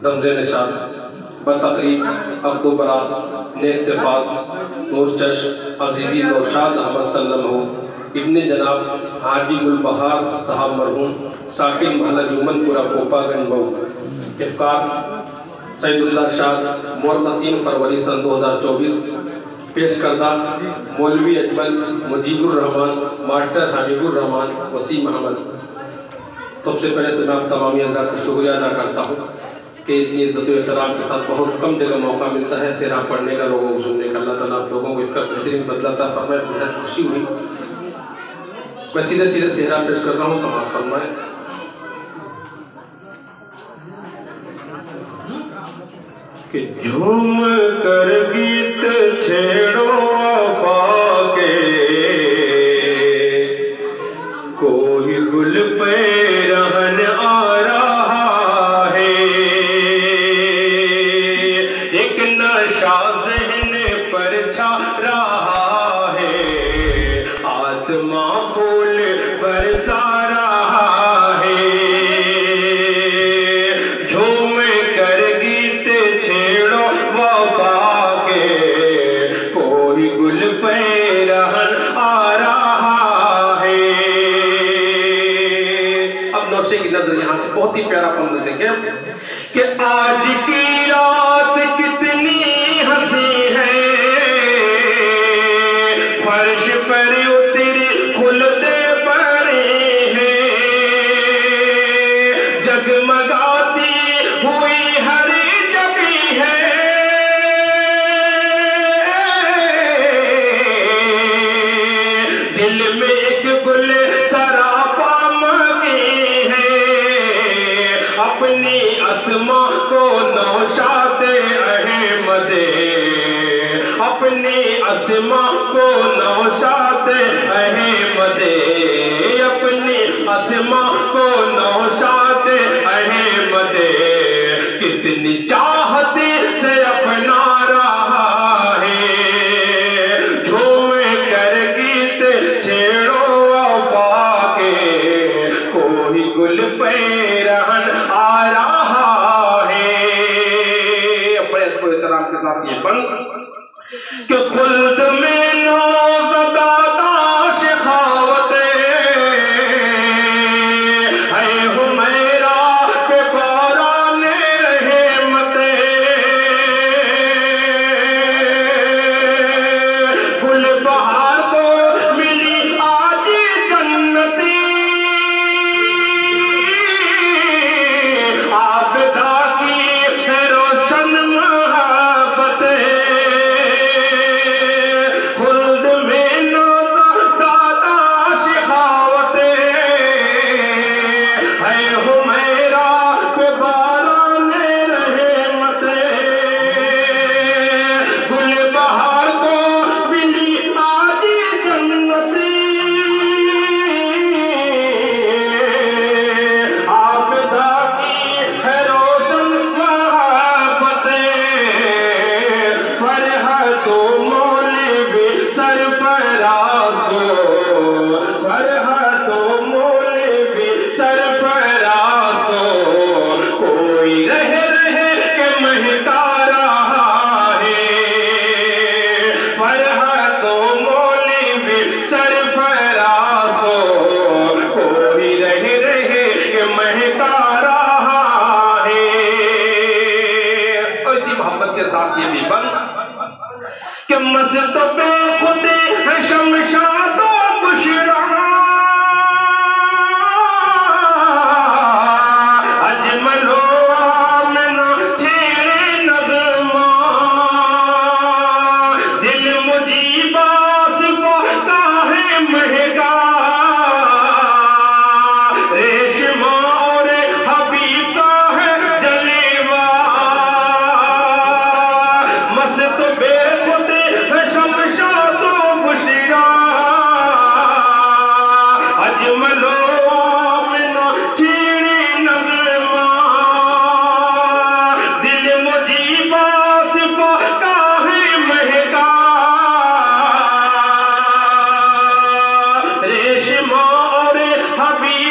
रमज़े निशान बतकरीब अब्दुबरा नेक सिफात नूरचश अजीज़ी नौशाद अहमद सल्लल्लाहु इब्ने जनाब हाजी गुलबहार साहब मरहूम साकिन महल जुमनपुरा कोपागंज मऊ इफ्तार सैदुल्लाह शाह मुअर्रख़ 3 फरवरी सन 2024 पेश करदा मौलवी अजमल मुजीबुर रहमान मास्टर हबीबुर रहमान वसीम अहमद। सबसे पहले तो मैं तमामी अल्लाह का शुक्रिया अदा करता हूँ कि इतनी इज़्ज़त व एहतराम के साथ बहुत कम जगह मौका मिलता है सिरा पढ़ने का, लोगों को सुनने का। अल्लाह ताला आप लोगों को इसका बेहतरीन बदलाता फरमाए। बहुत खुशी हुई। मैं सीधे सीधे सेहरा पेश कर रहा हूँ, समाप्त फरमाए। कि झूम कर गीत छेड़ो वफा के, कोई गुल पे रहन आ रहा है, एक नशा ज़हन पर छा रहा है, आसमां फूल बरसा रहा है। झूम कर गीत छेड़ो वफा के, कोई गुल पे रहन आ रहा है। अब नौशे की नजर यहाँ से बहुत ही प्यारा पंद देखे कि आज की रात कितनी हंसी है, फर्श पर उतरी खुलदे पड़े हैं, जगमगाती हुई हरी जबी है, दिल में एक गुल सरापा मगी है, अपनी अस्मा को नौशादे अहमदे, अपनी अस्मा को नौशादे अहमदे, अपनी अस्मा को नौशादे अहमदे, कितनी चाहते से अपना रहा है। झूम कर गीत छेड़ो वफा के, कोई गुल पे रहन आ रहा है। बड़े एहतराम के साथ ये बंद कि खुल्द में नौज़दादा शिखावते है, हुमैरा पे बाराने रहमते, गुल बहार को मिली आज जन्नती, आबिदा की है रोशन मोहब्बते, खुल्द में नौज़दादा शिखावते है, हुमैरा पे बाराने रहमते, गुल बहार को मिली आज जन्नती, आबिदा की है रोशन मोहब्बते, फरहतो मौलवी सरफराज को, फरहतो मौलवी सरफराज को, कोई रह के महका रहा है। फरहतो मौलवी सरफराज को, कोई रह के महका रहा है। और इसी मोहब्बत के साथ ये भी बंद कि मस्त बेखुदे है शमशादो कुशरा, अजमलो आमना छेड़े नगमा, दिल मुजीबा सिफा का है महका, रेशमा और हबीब का है जलेवा, मस्त बेखुदे है शमशादो कुशरा, अजमलो आमना छेड़े नगमा, दिल मुजीबा सिफा का है महका, रेशमा और हबीब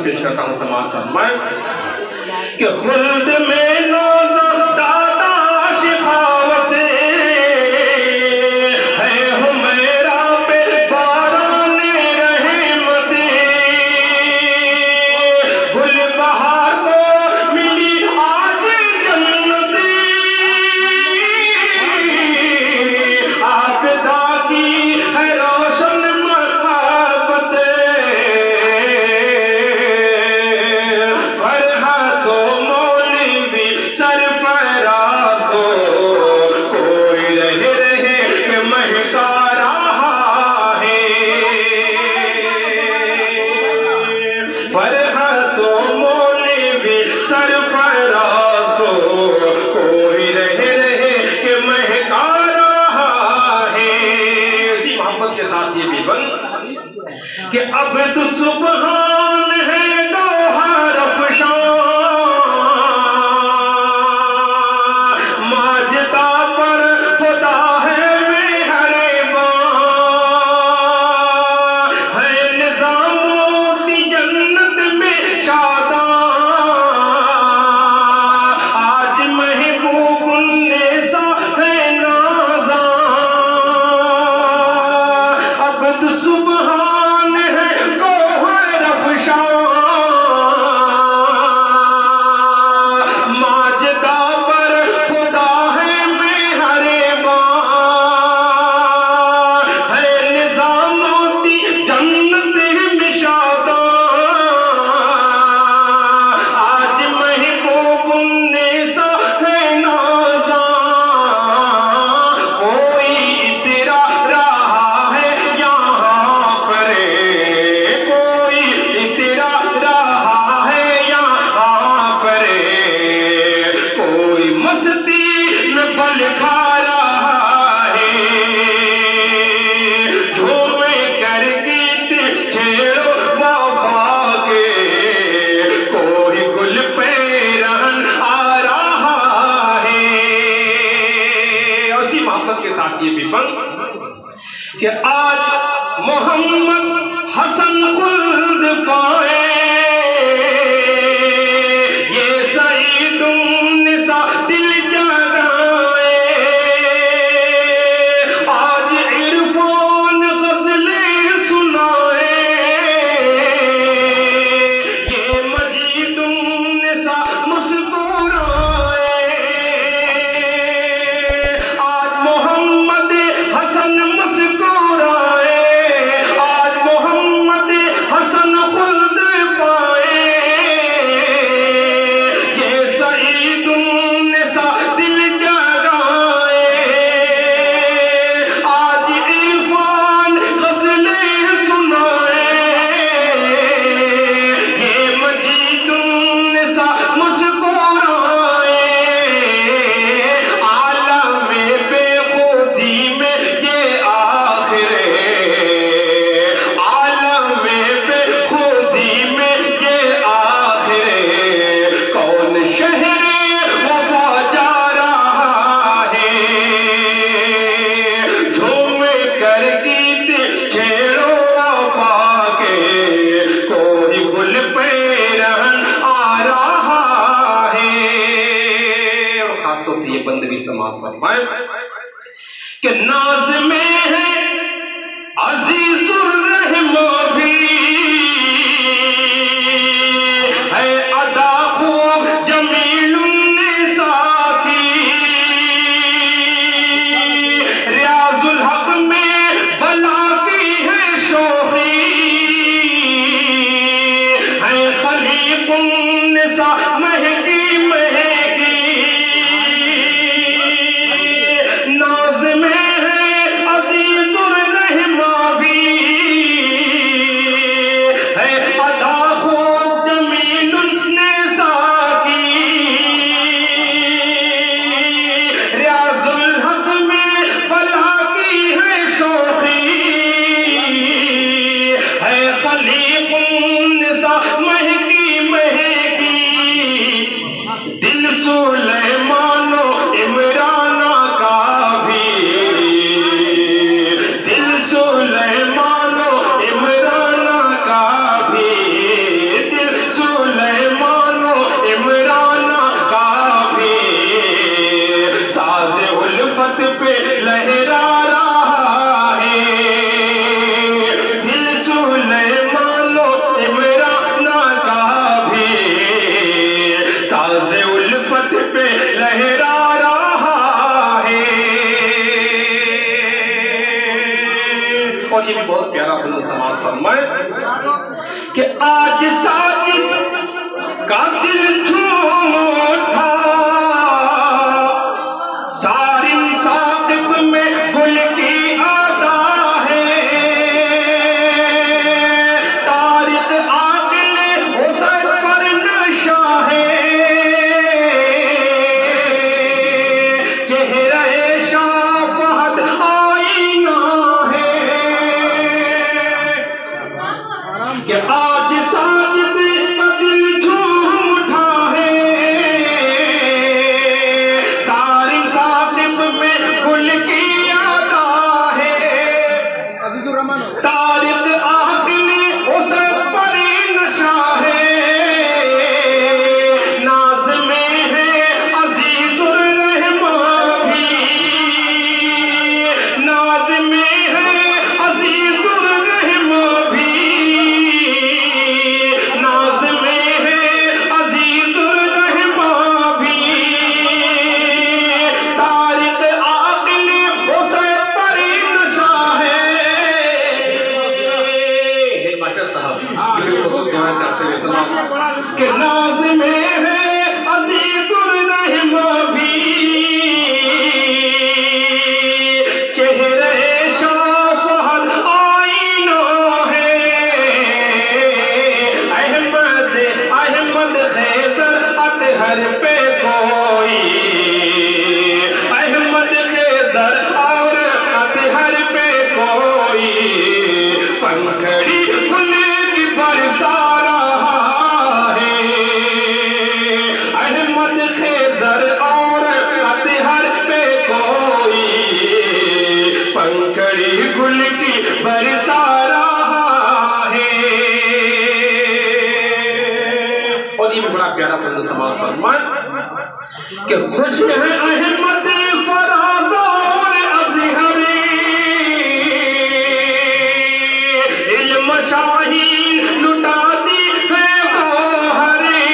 पेश करता हूँ समाज फरमाए कि खुल्द में नौज़द दादा शिखावत है हुमैरा पे बारान रहमत गुल बहार को मिली आज जन्नत आकदा की है रोशन महबत फरहतो मौलवी सरफराज को कोई रहे रहे के महका रहा है फरहतो मौलवी सरफराज को कोई रहे रहे के महका रहा है। जी मोहब्बत के साथ ये भी बन कि अब तो सुबहान है गौहर अफशान माजदा पर खुदा है मेहरबान है निजामों की जन्नत में शादान आज महबूब उन्नेसा है नाज़ान अब तो सुबहान है गौहर अफशान माजदा पर खुदा है मेहरबान है निजामों की जन्नत में शादान आज महबूब उन्नेसा है नाज़ान कोई इतरा रहा है यहाँ पर कोई इतरा रहा है यहाँ पर कोई मस्ती में बल खा रहा है झूमे कर गीत छेड़ो वफा के कोई गुल पे रहन आ रहा है। और इसी मोहब्बत के साथ ये भी बन कि आज मोहम्मद हसन खुल्द पाए ये सईदुन निसा दिल जगाए आज इरफान गज़लें सुनाए ये मजीदुन निसा मुस्कुराए आज मोहम्मद हसन मुस्कुराए आज मोहम्मद हसन खुल्द पाए ये सईदुन निसा दिल जगाए आज इरफान गज़लें सुनाए ये मजीदुन निसा मुस्कुराए आलम बेखुदी में ये आखिर आलम बेखुदी में ये आखिर कौन शहरे वफा जा रहा है झूम कर गीत छेड़ो वफा के कोई गुल पे रहन आ रहा है। और खासतौर से ये बंदगी समाज फरमाए कि नाज में है अजीजुर रहमा भी है अदा खूब जमीलुन निसा की रियाजुल हक में बला की है शोखी है खलीकुन निसा महकी महकी नाज में है अजीजुर रहमा भी है अदा खूब जमीलुन निसा की रियाजुल हक में बला की है शोखी है खलीकुन निसा महकी महकी दिल सुलेमानो इमराना का भी दिल सुलेमानो इमराना का भी दिल फरमाए कि आज साजिद का दिल झूम उठा, सारिम साकिब में गुल की अदा है, तारिक आदिल हुसैन पर नशा है, चेहरे शाह फहद आईना है कि आज साजिद का दिल झूम उठा है, सारिम साकिब में गुल की अदा है, तारिक आदिल हुसैन पर नशा है, नाज में है अजीजुर रहमान भी, नाज में है अजीजुर रहमान भी, नाज में है अजीजुर रहमान भी, तारिक आदिल हुसैन पर नशा है। मास्टर साहब ये खुद दुआ करते हुए सुना कि नाज में है अजीजुर रहमान भी, चेहरे शाह फहद आईना है, अहमद अहमद खैबर अतहर पे कोई, अहमद खैबर और अतहर पे कोई, पंखड़ी गुल की बरसा रहा है, अहमद खैबर और अतहर पे कोई, पंखड़ी गुल की बरसा रहा है। और ये भी बड़ा प्यारा बंद समाज फरमान कि खुश है अहमद फराज और अज़हरी, इल्म शाहीन लुटाती है गोहरी,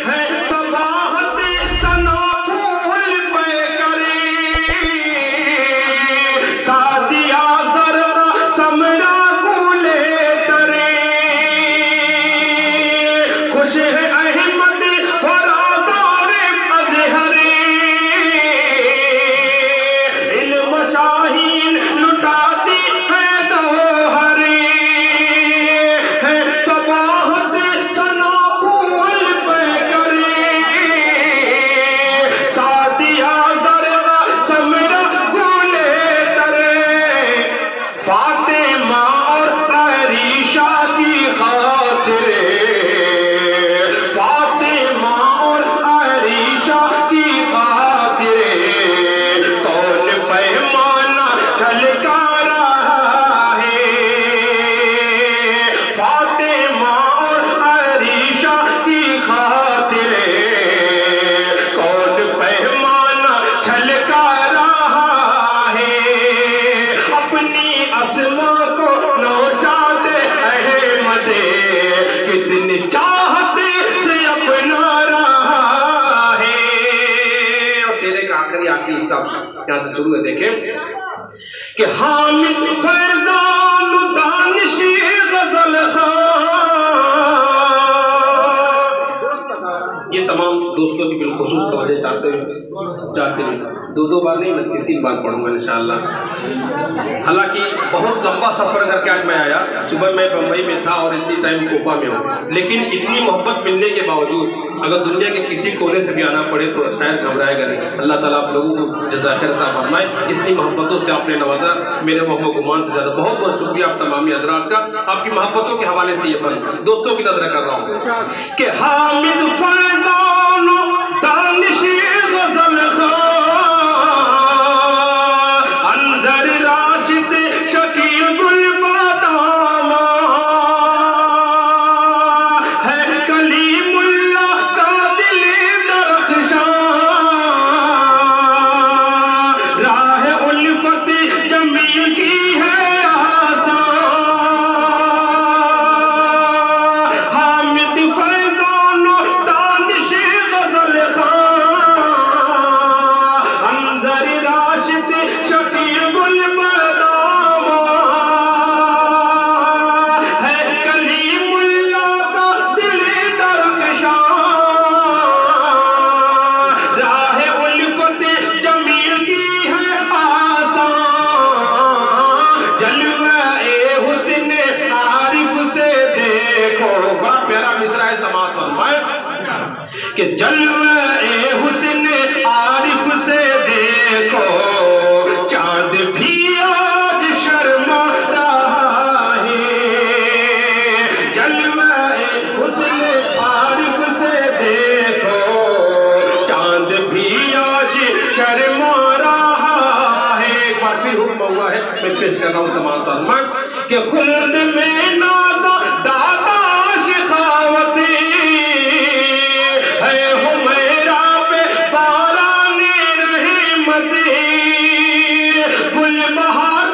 है सबाहत सना फूल पे करे, सादिया ज़रदा समरा गुले तरे, खुश है अहमद फराज और अज़हरी, इल्म शाहीन लुटाती है दोहरी, है सबाहत सना फूल पे करे, सादिया ज़रदा समरा गुले तरे, फातिमा और अरीशा की खातिर, फातिमा और अरीशा की खातिर, कौन पैमाना छलका रहा है, फातिमा और अरीशा की खातिर, कौन पैमाना छलका रहा है, अपनी अस्मा को नौशाद अहमद कितनी चाहते से अपना रहा है। और तेरे का आखिरी हिस्सा यहाँ से शुरू है, देखें कि हामिद फैजान दानिश गजल ये तमाम दोस्तों की बिलखुसूस तवज्जो चाहते हैं, दो बार नहीं मैं 3 बार पढ़ूंगा इंशाअल्लाह। हालांकि बहुत लंबा सफर करके आज मैं आया, सुबह मैं बम्बई में था और इतनी टाइम कोपा में हूँ, लेकिन इतनी मोहब्बत मिलने के बावजूद अगर दुनिया के किसी कोने से भी आना पड़े तो शायद घबराएगा नहीं। अल्लाह ताला आप लोगों को जज़ाखिर अता फरमाए, इतनी मोहब्बतों से आपने नवाजा, मेरे मोहब्बत गुमान से ज़्यादा बहुत बहुत शुक्रिया आप तमामी हज़रात का। आपकी मोहब्बतों के हवाले से ये फन दोस्तों की नजर कर रहा हूँ कि हामिद फैज़ान दानिश गज़ल अंजर राशिद शकील गुल बादामा, है कलीमुल्ला का दिल दरख्शां, राह उल्फत जमील की है आसान, हामिद फैज़ान कि जलवे हुस्न आरिफ से देखो चांद भी आज शर्मा रहा है। जलवे हुस्न आरिफ से देखो चांद भी आज शर्मा रहा है। एक बार फिर हुक्म हुआ है, मैं पेश कर रहा हूँ समाज फरमान कि खुल्द में नाजा दादा शिखावती है हुमैरा पे बाराने रहमती। गुल बहार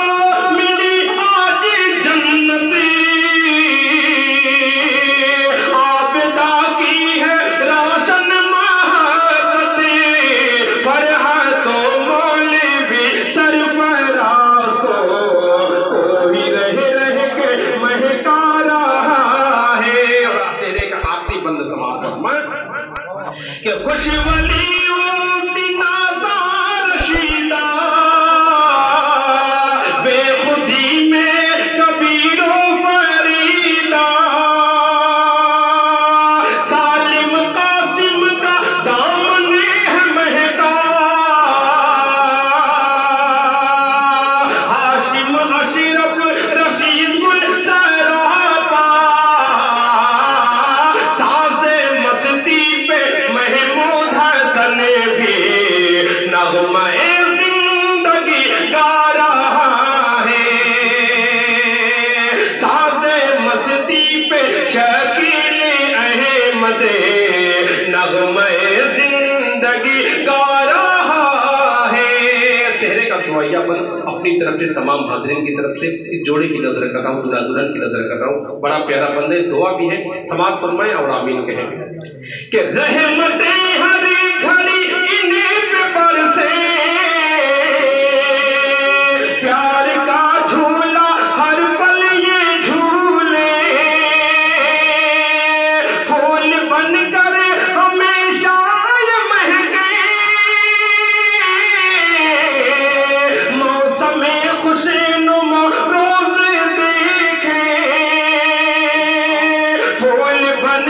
को मिली आज जन्नती। आबिदा की है रोशन महबती। फरहतो मौलवी सरफराज को कोई रह के महका रहा है। और शेरे का आखिरी बंद समाप्त फरमाए कि खुशवली रशीदा बेखुदी में कबीरो फरीदा। सालिम कासिम का दामन है महका। हाशिम अशरफ रशीद गुल सरापा। सासे मस्ती पे महमूद हसन भी नगमे जिंदगी गा रहा है। सासे मस्ती पे शकील अहमद नगमे जिंदगी गा रहा है। चेहरे का दुआया बन अपनी तरफ से तमाम हाजरीन की तरफ से इस जोड़े की नजर कर रहा हूँ, दूल्हा दुल्हन की नजर कर रहा हूँ। बड़ा प्यारा बंद है, दुआ भी है, समाज फरमाए और आमीन कहें कि रहमतें हरी घड़ी इन्हीं पे बरसे। प्यार का झूला हर पल ये झूले। फूल बनकर हमेशा महके। मौसम खुशनुमा रोज देखे। फूल बन